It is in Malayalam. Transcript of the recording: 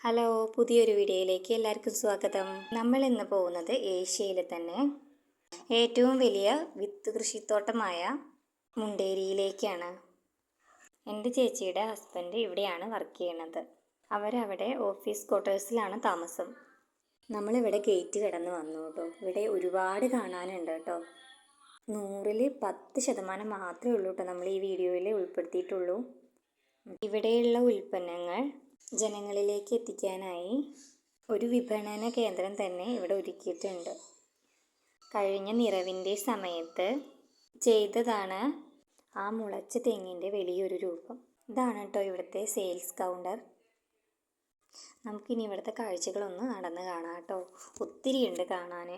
ഹലോ, പുതിയൊരു വീഡിയോയിലേക്ക് എല്ലാവർക്കും സ്വാഗതം. നമ്മൾ ഇന്ന് പോകുന്നത് ഏഷ്യയിലെ തന്നെ ഏറ്റവും വലിയ വിത്ത് കൃഷിത്തോട്ടമായ മുണ്ടേരിയിലേക്കാണ്. എൻ്റെ ചേച്ചിയുടെ ഹസ്ബൻഡ് ഇവിടെയാണ് വർക്ക് ചെയ്യണത്. അവരവിടെ ഓഫീസ് ക്വാർട്ടേഴ്സിലാണ് താമസം. നമ്മളിവിടെ ഗേറ്റ് കടന്ന് വന്നു കേട്ടോ. ഇവിടെ ഒരുപാട് കാണാനുണ്ട് കേട്ടോ. 100-ൽ 10% മാത്രമേ ഉള്ളൂ കേട്ടോ നമ്മൾ ഈ വീഡിയോയിൽ ഉൾപ്പെടുത്തിയിട്ടുള്ളൂ. ഇവിടെയുള്ള ഉൽപ്പന്നങ്ങൾ ജനങ്ങളിലേക്ക് എത്തിക്കാനായി ഒരു വിപണന കേന്ദ്രം തന്നെ ഇവിടെ ഒരുക്കിയിട്ടുണ്ട്. കഴിഞ്ഞ നിറവിൻ്റെ സമയത്ത് ചെയ്തതാണ് ആ മുളച്ച തെങ്ങിൻ്റെ വലിയൊരു രൂപം. ഇതാണ് കേട്ടോ ഇവിടുത്തെ സെയിൽസ് കൗണ്ടർ. നമുക്കിനി ഇവിടുത്തെ കാഴ്ചകളൊന്ന് നടന്ന് കാണാം കേട്ടോ. ഒത്തിരി ഉണ്ട് കാണാൻ.